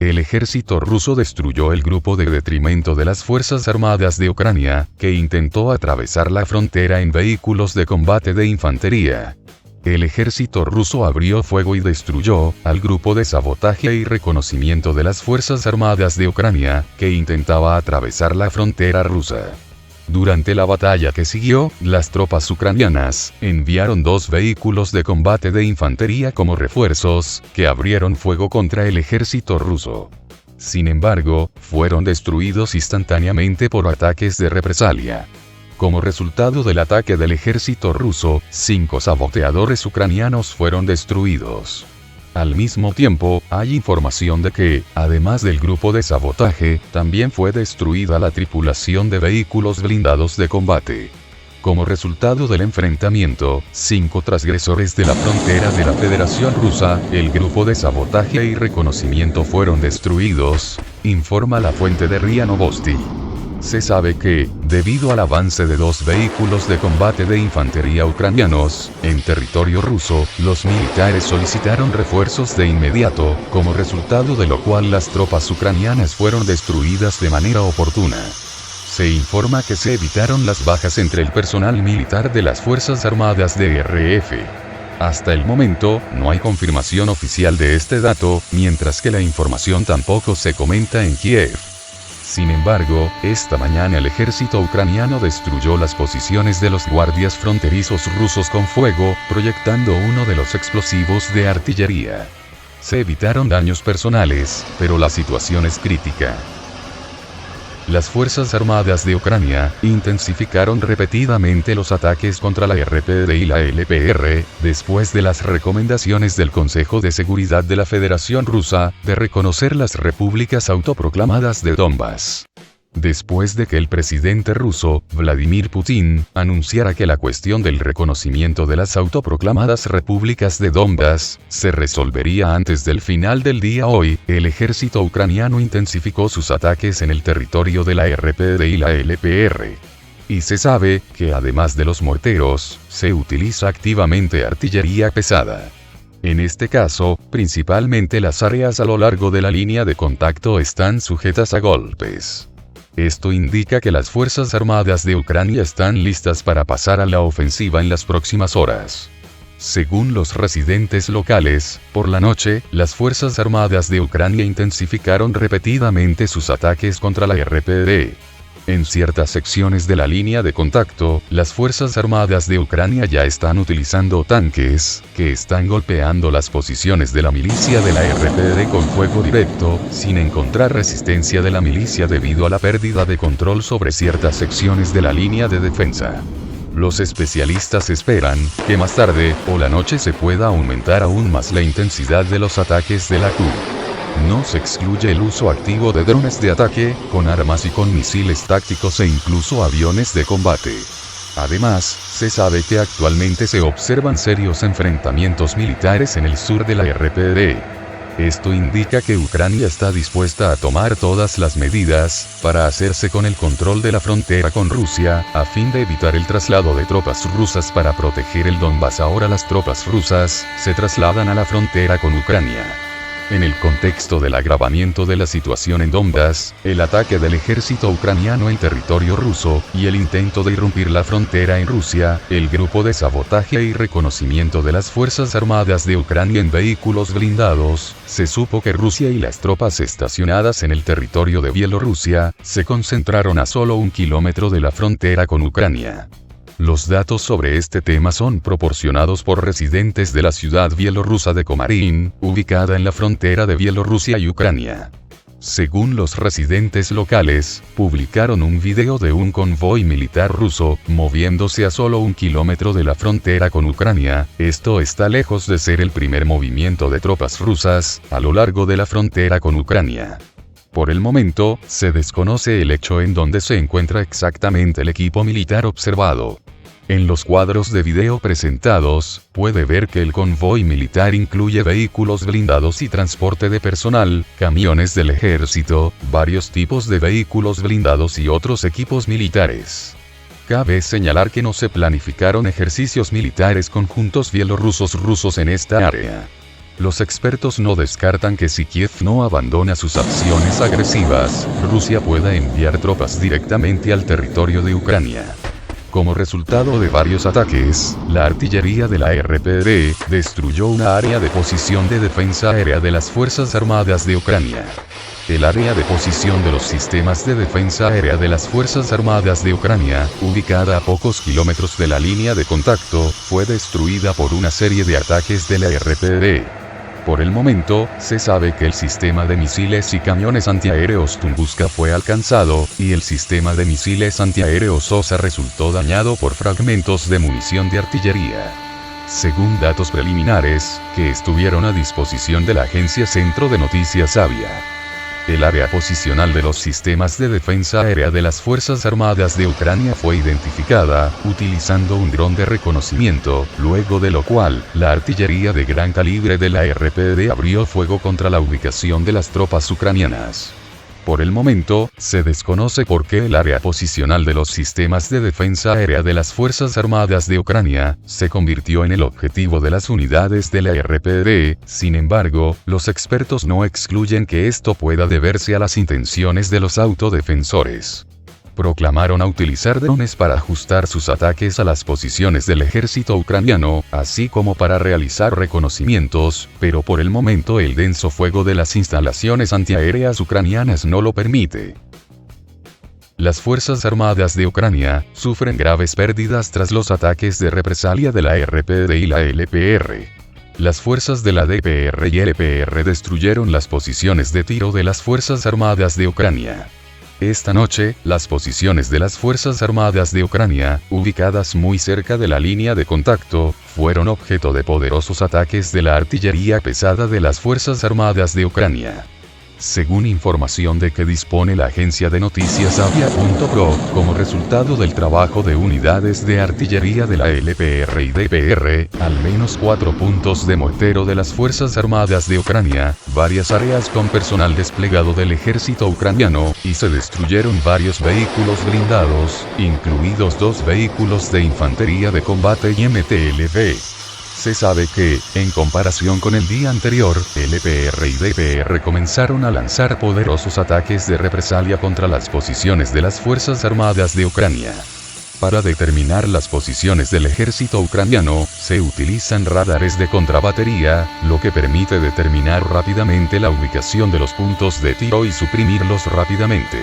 El ejército ruso destruyó el grupo de detrimento de las Fuerzas Armadas de Ucrania, que intentó atravesar la frontera en vehículos de combate de infantería. El ejército ruso abrió fuego y destruyó al grupo de sabotaje y reconocimiento de las Fuerzas Armadas de Ucrania, que intentaba atravesar la frontera rusa. Durante la batalla que siguió, las tropas ucranianas enviaron 2 vehículos de combate de infantería como refuerzos, que abrieron fuego contra el ejército ruso. Sin embargo, fueron destruidos instantáneamente por ataques de represalia. Como resultado del ataque del ejército ruso, 5 saboteadores ucranianos fueron destruidos. Al mismo tiempo, hay información de que, además del grupo de sabotaje, también fue destruida la tripulación de vehículos blindados de combate. Como resultado del enfrentamiento, 5 transgresores de la frontera de la Federación Rusa, el grupo de sabotaje y reconocimiento fueron destruidos, informa la fuente de RIA Novosti. Se sabe que, debido al avance de 2 vehículos de combate de infantería ucranianos, en territorio ruso, los militares solicitaron refuerzos de inmediato, como resultado de lo cual las tropas ucranianas fueron destruidas de manera oportuna. Se informa que se evitaron las bajas entre el personal militar de las Fuerzas Armadas de RF. Hasta el momento, no hay confirmación oficial de este dato, mientras que la información tampoco se comenta en Kiev. Sin embargo, esta mañana el ejército ucraniano destruyó las posiciones de los guardias fronterizos rusos con fuego, proyectando uno de los explosivos de artillería. Se evitaron daños personales, pero la situación es crítica. Las Fuerzas Armadas de Ucrania intensificaron repetidamente los ataques contra la RPD y la LPR, después de las recomendaciones del Consejo de Seguridad de la Federación Rusa, de reconocer las repúblicas autoproclamadas de Donbass. Después de que el presidente ruso, Vladimir Putin, anunciara que la cuestión del reconocimiento de las autoproclamadas repúblicas de Donbass se resolvería antes del final del día hoy, el ejército ucraniano intensificó sus ataques en el territorio de la RPD y la LPR. Y se sabe que además de los morteros, se utiliza activamente artillería pesada. En este caso, principalmente las áreas a lo largo de la línea de contacto están sujetas a golpes. Esto indica que las Fuerzas Armadas de Ucrania están listas para pasar a la ofensiva en las próximas horas. Según los residentes locales, por la noche, las Fuerzas Armadas de Ucrania intensificaron repetidamente sus ataques contra la RPD. En ciertas secciones de la línea de contacto, las Fuerzas Armadas de Ucrania ya están utilizando tanques, que están golpeando las posiciones de la milicia de la RPD con fuego directo, sin encontrar resistencia de la milicia debido a la pérdida de control sobre ciertas secciones de la línea de defensa. Los especialistas esperan que más tarde o la noche se pueda aumentar aún más la intensidad de los ataques de la Q. No se excluye el uso activo de drones de ataque, con armas y con misiles tácticos e incluso aviones de combate. Además, se sabe que actualmente se observan serios enfrentamientos militares en el sur de la RPD. Esto indica que Ucrania está dispuesta a tomar todas las medidas para hacerse con el control de la frontera con Rusia, a fin de evitar el traslado de tropas rusas para proteger el Donbass. Ahora las tropas rusas se trasladan a la frontera con Ucrania. En el contexto del agravamiento de la situación en Donbass, el ataque del ejército ucraniano en territorio ruso, y el intento de irrumpir la frontera en Rusia, el grupo de sabotaje y reconocimiento de las Fuerzas Armadas de Ucrania en vehículos blindados, se supo que Rusia y las tropas estacionadas en el territorio de Bielorrusia, se concentraron a solo 1 kilómetro de la frontera con Ucrania. Los datos sobre este tema son proporcionados por residentes de la ciudad bielorrusa de Komarín, ubicada en la frontera de Bielorrusia y Ucrania. Según los residentes locales, publicaron un video de un convoy militar ruso, moviéndose a solo 1 kilómetro de la frontera con Ucrania. Esto está lejos de ser el primer movimiento de tropas rusas, a lo largo de la frontera con Ucrania. Por el momento, se desconoce el hecho en donde se encuentra exactamente el equipo militar observado. En los cuadros de video presentados, puede ver que el convoy militar incluye vehículos blindados y transporte de personal, camiones del ejército, varios tipos de vehículos blindados y otros equipos militares. Cabe señalar que no se planificaron ejercicios militares conjuntos bielorrusos-rusos en esta área. Los expertos no descartan que si Kiev no abandona sus acciones agresivas, Rusia pueda enviar tropas directamente al territorio de Ucrania. Como resultado de varios ataques, la artillería de la RPD destruyó una área de posición de defensa aérea de las Fuerzas Armadas de Ucrania. El área de posición de los sistemas de defensa aérea de las Fuerzas Armadas de Ucrania, ubicada a pocos kilómetros de la línea de contacto, fue destruida por una serie de ataques de la RPD. Por el momento, se sabe que el sistema de misiles y camiones antiaéreos Tunguska fue alcanzado, y el sistema de misiles antiaéreos Osa resultó dañado por fragmentos de munición de artillería. Según datos preliminares, que estuvieron a disposición de la agencia Centro de Noticias Avia. El área posicional de los sistemas de defensa aérea de las Fuerzas Armadas de Ucrania fue identificada, utilizando un dron de reconocimiento, luego de lo cual, la artillería de gran calibre de la RPD abrió fuego contra la ubicación de las tropas ucranianas. Por el momento, se desconoce por qué el área posicional de los sistemas de defensa aérea de las Fuerzas Armadas de Ucrania se convirtió en el objetivo de las unidades de la RPD. Sin embargo, los expertos no excluyen que esto pueda deberse a las intenciones de los autodefensores. Proclamaron a utilizar drones para ajustar sus ataques a las posiciones del ejército ucraniano, así como para realizar reconocimientos, pero por el momento el denso fuego de las instalaciones antiaéreas ucranianas no lo permite. Las Fuerzas Armadas de Ucrania sufren graves pérdidas tras los ataques de represalia de la RPD y la LPR. Las fuerzas de la DPR y LPR destruyeron las posiciones de tiro de las Fuerzas Armadas de Ucrania. Esta noche, las posiciones de las Fuerzas Armadas de Ucrania, ubicadas muy cerca de la línea de contacto, fueron objeto de poderosos ataques de la artillería pesada de las Fuerzas Armadas de Ucrania. Según información de que dispone la agencia de noticias Avia.pro, como resultado del trabajo de unidades de artillería de la LPR y DPR, al menos 4 puntos de mortero de las Fuerzas Armadas de Ucrania, varias áreas con personal desplegado del ejército ucraniano, y se destruyeron varios vehículos blindados, incluidos 2 vehículos de infantería de combate y MTLB. Se sabe que, en comparación con el día anterior, LPR y DPR comenzaron a lanzar poderosos ataques de represalia contra las posiciones de las Fuerzas Armadas de Ucrania. Para determinar las posiciones del ejército ucraniano, se utilizan radares de contrabatería, lo que permite determinar rápidamente la ubicación de los puntos de tiro y suprimirlos rápidamente.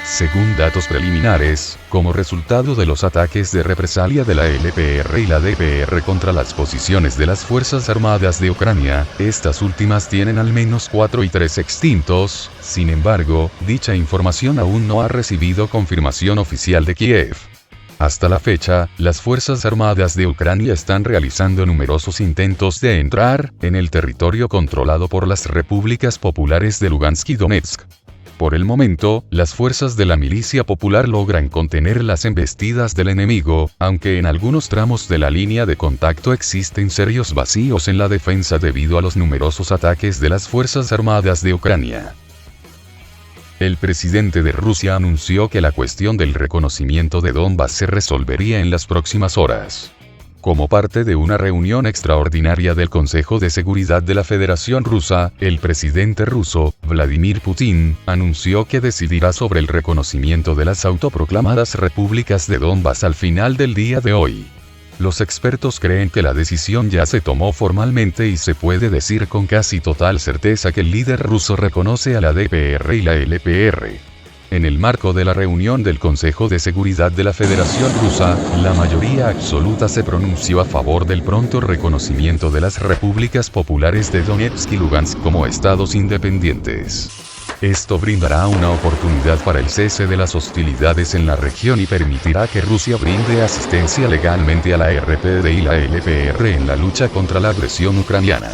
Según datos preliminares, como resultado de los ataques de represalia de la LPR y la DPR contra las posiciones de las Fuerzas Armadas de Ucrania, estas últimas tienen al menos 4 y 3 extintos. Sin embargo, dicha información aún no ha recibido confirmación oficial de Kiev. Hasta la fecha, las Fuerzas Armadas de Ucrania están realizando numerosos intentos de entrar en el territorio controlado por las repúblicas populares de Lugansk y Donetsk. Por el momento, las fuerzas de la milicia popular logran contener las embestidas del enemigo, aunque en algunos tramos de la línea de contacto existen serios vacíos en la defensa debido a los numerosos ataques de las Fuerzas Armadas de Ucrania. El presidente de Rusia anunció que la cuestión del reconocimiento de Donbas se resolvería en las próximas horas. Como parte de una reunión extraordinaria del Consejo de Seguridad de la Federación Rusa, el presidente ruso, Vladimir Putin, anunció que decidirá sobre el reconocimiento de las autoproclamadas repúblicas de Donbas al final del día de hoy. Los expertos creen que la decisión ya se tomó formalmente y se puede decir con casi total certeza que el líder ruso reconoce a la DPR y la LPR. En el marco de la reunión del Consejo de Seguridad de la Federación Rusa, la mayoría absoluta se pronunció a favor del pronto reconocimiento de las repúblicas populares de Donetsk y Lugansk como estados independientes. Esto brindará una oportunidad para el cese de las hostilidades en la región y permitirá que Rusia brinde asistencia legalmente a la RPD y la LPR en la lucha contra la agresión ucraniana.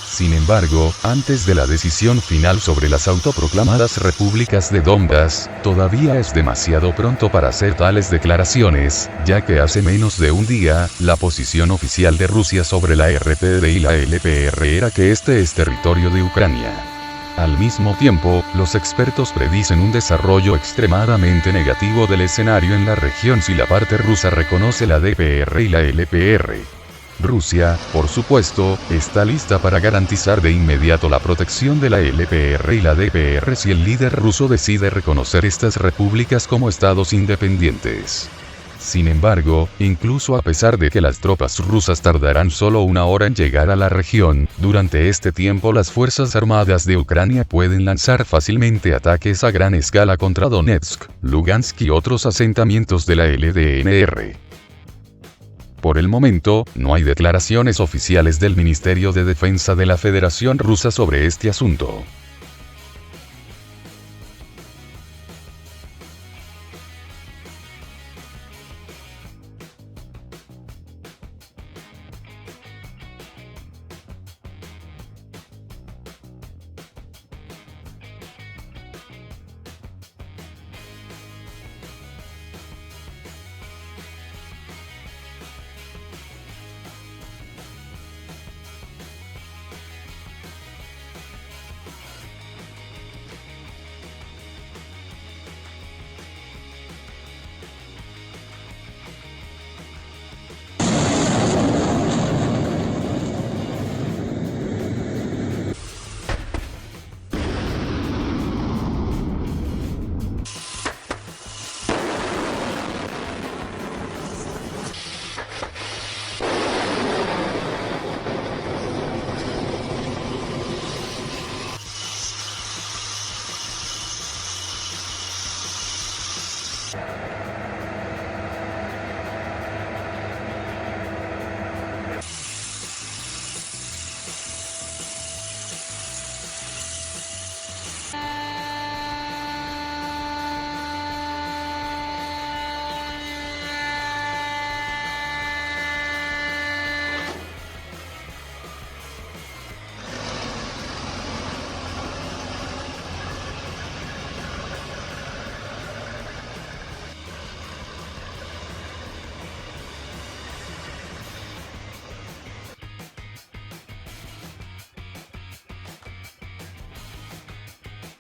Sin embargo, antes de la decisión final sobre las autoproclamadas repúblicas de Donbas, todavía es demasiado pronto para hacer tales declaraciones, ya que hace menos de un día, la posición oficial de Rusia sobre la RPD y la LPR era que este es territorio de Ucrania. Al mismo tiempo, los expertos predicen un desarrollo extremadamente negativo del escenario en la región si la parte rusa reconoce la DPR y la LPR. Rusia, por supuesto, está lista para garantizar de inmediato la protección de la LPR y la DPR si el líder ruso decide reconocer estas repúblicas como estados independientes. Sin embargo, incluso a pesar de que las tropas rusas tardarán solo 1 hora en llegar a la región, durante este tiempo las Fuerzas Armadas de Ucrania pueden lanzar fácilmente ataques a gran escala contra Donetsk, Lugansk y otros asentamientos de la LDNR. Por el momento, no hay declaraciones oficiales del Ministerio de Defensa de la Federación Rusa sobre este asunto.